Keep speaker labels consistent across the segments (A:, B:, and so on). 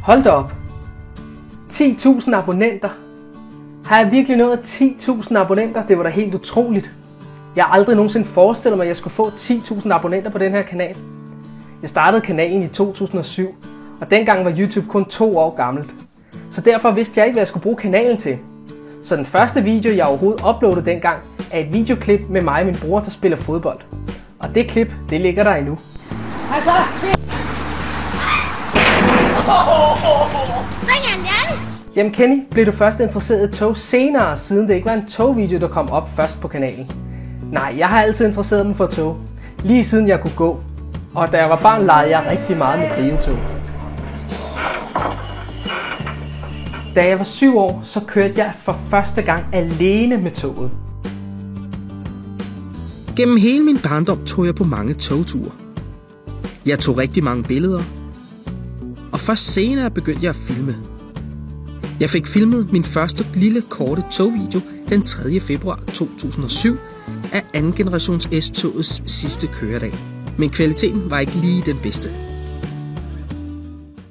A: Hold da op. 10.000 abonnenter. Har jeg virkelig nået 10.000 abonnenter? Det var da helt utroligt. Jeg har aldrig nogensinde forestillet mig, at jeg skulle få 10.000 abonnenter på den her kanal. Jeg startede kanalen i 2007, og dengang var YouTube kun 2 år gammelt. Så derfor vidste jeg ikke, hvad jeg skulle bruge kanalen til. Så den første video, jeg overhovedet uploadede dengang, er et videoklip med mig og min bror, der spiller fodbold. Og det klip, det ligger der endnu. Jamen Kenny, blev du først interesseret i tog senere, siden det ikke var en togvideo, der kom op først på kanalen? Nej, jeg har altid interesseret mig for tog. Lige siden jeg kunne gå. Og da jeg var barn, legede jeg rigtig meget med Brio-tog. Da jeg var 7 år, så kørte jeg for første gang alene med toget.
B: Gennem hele min barndom tog jeg på mange togture. Jeg tog rigtig mange billeder. Og først senere begyndte jeg at filme. Jeg fik filmet min første lille korte togvideo den 3. februar 2007 af anden generations S-togets sidste køredag. Men kvaliteten var ikke lige den bedste.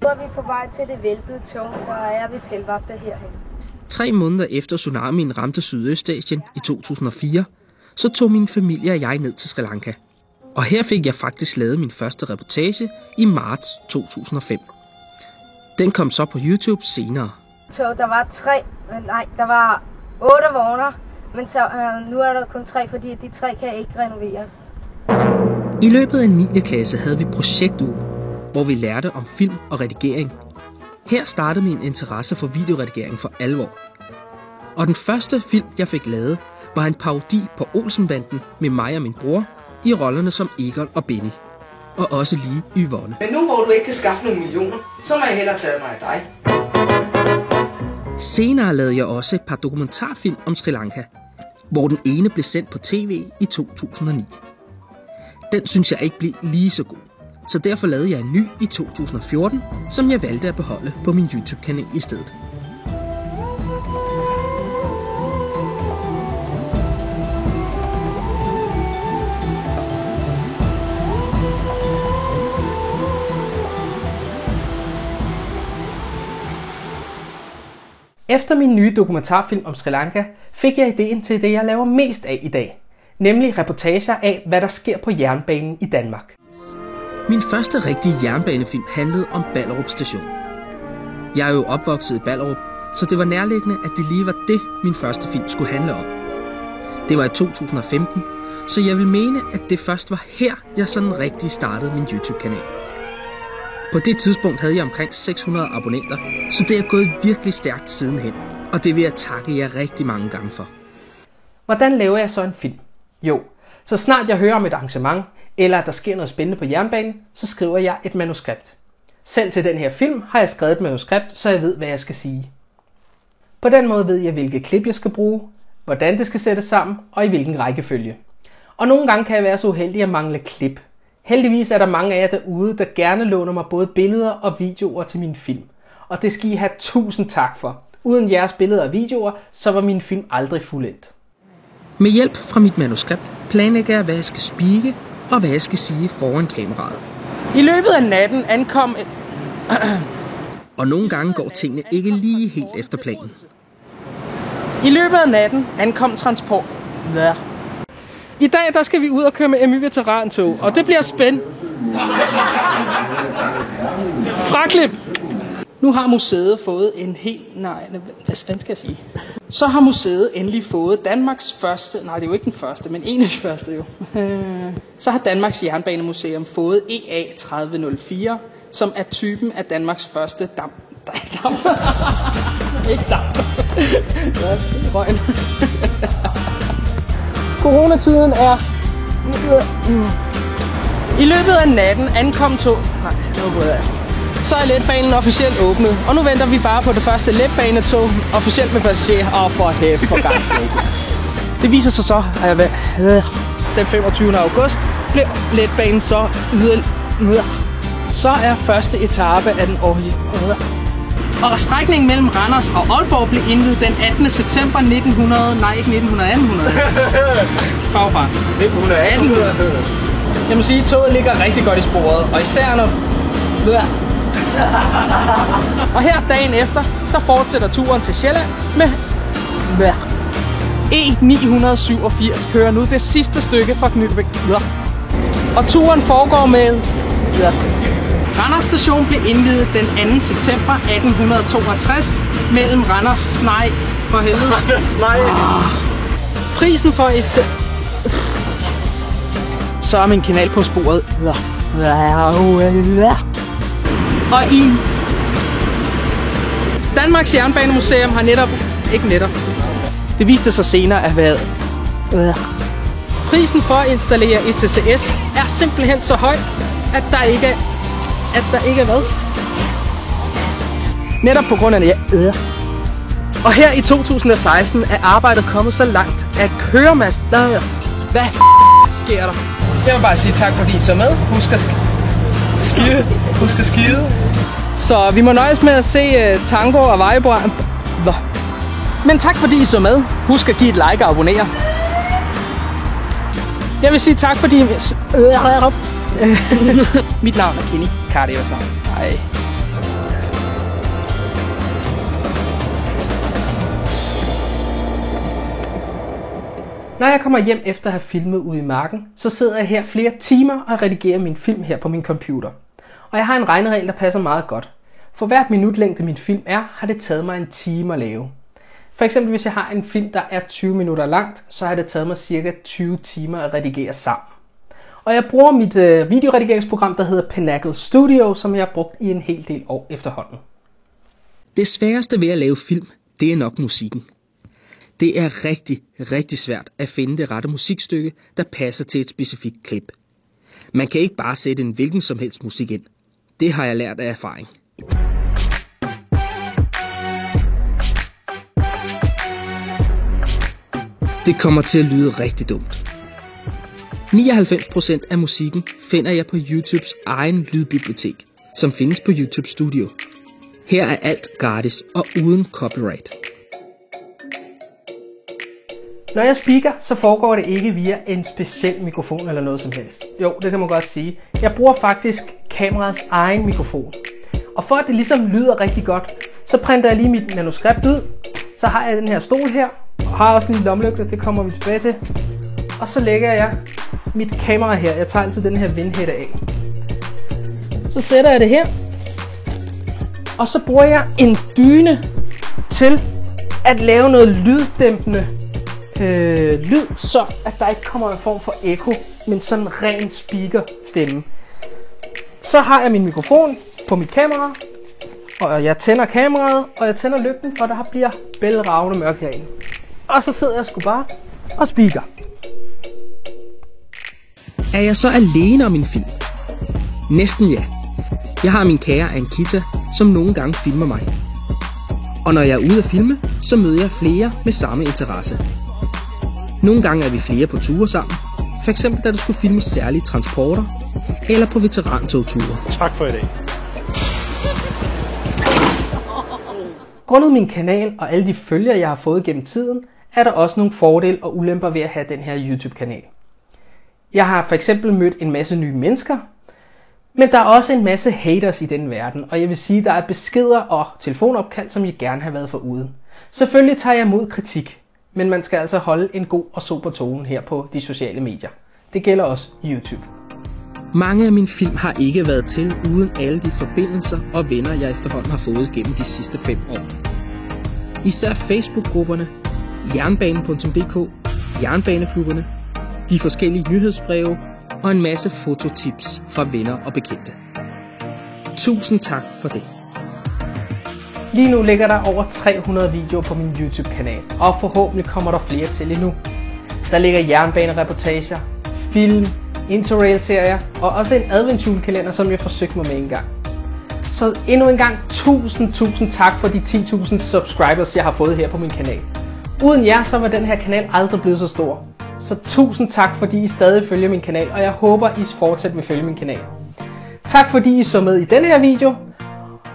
C: Nu er vi på vej til det væltede tog, der er vi tilvagter herhen.
B: 3 måneder efter tsunamien ramte Sydøstasien i 2004, så tog min familie og jeg ned til Sri Lanka. Og her fik jeg faktisk lavet min første reportage i marts 2005. Den kom så på YouTube senere.
C: Der var 3, men nej, der var 8 vogner, men så, nu er der kun 3, fordi de 3 kan ikke renoveres.
B: I løbet af 9. klasse havde vi projektuge, hvor vi lærte om film og redigering. Her startede min interesse for videoredigering for alvor. Og den første film, jeg fik lavet, var en parodi på Olsenbanden med mig og min bror i rollerne som Egon og Benny. Og også lige Yvonne.
A: Men nu hvor du ikke kan skaffe nogle millioner, så må jeg hellere tage mig af dig.
B: Senere lavede jeg også et par dokumentarfilm om Sri Lanka, hvor den ene blev sendt på tv i 2009. Den synes jeg ikke blev lige så god, så derfor lavede jeg en ny i 2014, som jeg valgte at beholde på min YouTube-kanal i stedet.
A: Efter min nye dokumentarfilm om Sri Lanka, fik jeg ideen til det, jeg laver mest af i dag. Nemlig reportager af, hvad der sker på jernbanen i Danmark.
B: Min første rigtige jernbanefilm handlede om Ballerup Station. Jeg er jo opvokset i Ballerup, så det var nærliggende, at det lige var det, min første film skulle handle om. Det var i 2015, så jeg vil mene, at det først var her, jeg sådan rigtig startede min YouTube-kanal. På det tidspunkt havde jeg omkring 600 abonnenter, så det er gået virkelig stærkt sidenhen. Og det vil jeg takke jer rigtig mange gange for.
A: Hvordan laver jeg så en film? Jo, så snart jeg hører om et arrangement, eller at der sker noget spændende på jernbanen, så skriver jeg et manuskript. Selv til den her film har jeg skrevet et manuskript, så jeg ved, hvad jeg skal sige. På den måde ved jeg, hvilke klip jeg skal bruge, hvordan det skal sættes sammen, og i hvilken rækkefølge. Og nogle gange kan jeg være så uheldig at mangle klip. Heldigvis er der mange af jer derude, der gerne låner mig både billeder og videoer til min film. Og det skal I have 1000 tak for. Uden jeres billeder og videoer, så var min film aldrig fuldendt.
B: Med hjælp fra mit manuskript planlægger jeg, hvad jeg skal speake og hvad jeg skal sige foran kameraet.
A: I løbet af natten ankom
B: Og nogle gange går tingene ikke lige helt efter planen.
A: I løbet af natten ankom transport. I dag der skal vi ud og køre med MY Veterantog, og det bliver spændende. Fraklip! Nu har museet fået en helt... Nej, hvad skal jeg sige? Så har museet endelig fået Danmarks første... Nej, det er jo ikke den første, men en af de første jo. Så har Danmarks Jernbanemuseum fået EA 3004, som er typen af Danmarks første damp. Ikke damp. Røgen. Coronatiden er... I løbet af natten ankom tog... Nej, så er letbanen officielt åbnet, og nu venter vi bare på det første letbanetog, officielt med passagerer. For hæft, for God's sake. Det viser sig så, at den 25. august blev letbanen så er første etape af den årlige. Og strækningen mellem Randers og Aalborg blev indviet den 18. september 1900... Nej, ikke 1900. Fagfart. 1900. Jeg må sige, at toget ligger rigtig godt i sporet, og især når... Og her dagen efter, der fortsætter turen til Sjælland med E987 kører nu det sidste stykke fra Knytbæk. Og turen foregår med Randers Station blev indviet den 2. september 1862 mellem Randers for helvede. Prisen for så er min kanal på sporet. Og i Danmarks Jernbanemuseum har det viste sig senere at være prisen for at installere ETCS er simpelthen så høj, at der ikke er hvad? Netop på grund af det. Og her i 2016 er arbejdet kommet så langt, at køremast... Hvad sker der? Jeg vil bare sige tak, fordi I så med. Husk at skide. Så vi må nøjes med at se tango og vejbrand. Men tak fordi I så med. Husk at give et like og abonnere. Jeg vil sige tak fordi... Mit navn er Kenny Cardiosam. Hej. Når jeg kommer hjem efter at have filmet ude i marken, så sidder jeg her flere timer og redigerer min film her på min computer. Og jeg har en regneregel, der passer meget godt. For hvert minutlængde min film er, har det taget mig en time at lave. For eksempel hvis jeg har en film, der er 20 minutter langt, så har det taget mig cirka 20 timer at redigere sammen. Og jeg bruger mit videoredigeringsprogram, der hedder Pinnacle Studio, som jeg har brugt i en hel del år efterhånden.
B: Det sværeste ved at lave film, det er nok musikken. Det er rigtig, rigtig svært at finde det rette musikstykke, der passer til et specifikt klip. Man kan ikke bare sætte en hvilken som helst musik ind. Det har jeg lært af erfaring. Det kommer til at lyde rigtig dumt. 99% af musikken finder jeg på YouTubes egen lydbibliotek, som findes på YouTube Studio. Her er alt gratis og uden copyright.
A: Når jeg speaker, så foregår det ikke via en speciel mikrofon eller noget som helst. Jo, det kan man godt sige. Jeg bruger faktisk kameraets egen mikrofon. Og for at det ligesom lyder rigtig godt, så printer jeg lige mit manuskript ud. Så har jeg den her stol her, og har også en lille lommelygte, det kommer vi tilbage til. Og så lægger jeg mit kamera her. Jeg tager altid den her vindhætte af. Så sætter jeg det her. Og så bruger jeg en dyne til at lave noget lyddæmpende lyd, så at der ikke kommer en form for ekko, men sådan en ren speaker stemme. Så har jeg min mikrofon på mit kamera, og jeg tænder kameraet, og jeg tænder lygten, og der bliver bælragende mørkt herinde. Og så sidder jeg sgu bare og speaker.
B: Er jeg så alene om min film? Næsten ja. Jeg har min kære Ankita, som nogle gange filmer mig. Og når jeg er ude at filme, så møder jeg flere med samme interesse. Nogle gange er vi flere på ture sammen. For eksempel da du skulle filme særlige transporter, eller på veterantogture.
D: Tak for i dag.
A: Grundet min kanal og alle de følgere, jeg har fået gennem tiden, er der også nogle fordele og ulemper ved at have den her YouTube-kanal. Jeg har for eksempel mødt en masse nye mennesker, men der er også en masse haters i den verden, og jeg vil sige, at der er beskeder og telefonopkald, som jeg gerne har været foruden. Selvfølgelig tager jeg imod kritik, men man skal altså holde en god og sober tone her på de sociale medier. Det gælder også YouTube.
B: Mange af mine film har ikke været til uden alle de forbindelser og venner, jeg efterhånden har fået gennem de sidste 5 år. Især Facebook-grupperne, jernbanen.dk, jernbaneklubberne, de forskellige nyhedsbreve og en masse fototips fra venner og bekendte. Tusind tak for det.
A: Lige nu ligger der over 300 videoer på min YouTube-kanal, og forhåbentlig kommer der flere til endnu. Der ligger jernbanereportager, film, interrail-serier og også en adventsjulekalender, som jeg forsøgte mig med en gang. Så endnu en gang tusind tak for de 10.000 subscribers, jeg har fået her på min kanal. Uden jer, så var den her kanal aldrig blevet så stor. Så tusind tak, fordi I stadig følger min kanal, og jeg håber, I fortsat vil følge min kanal. Tak fordi I så med i denne her video,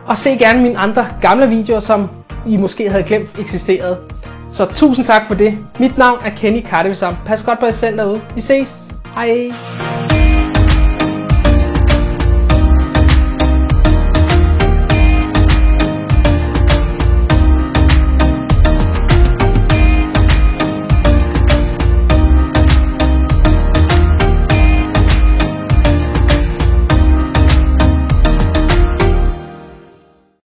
A: og se gerne mine andre gamle videoer, som I måske havde glemt eksisterede. Så tusind tak for det. Mit navn er Kenny Cardiosam. Pas godt på jer selv derude. Vi ses. Hej.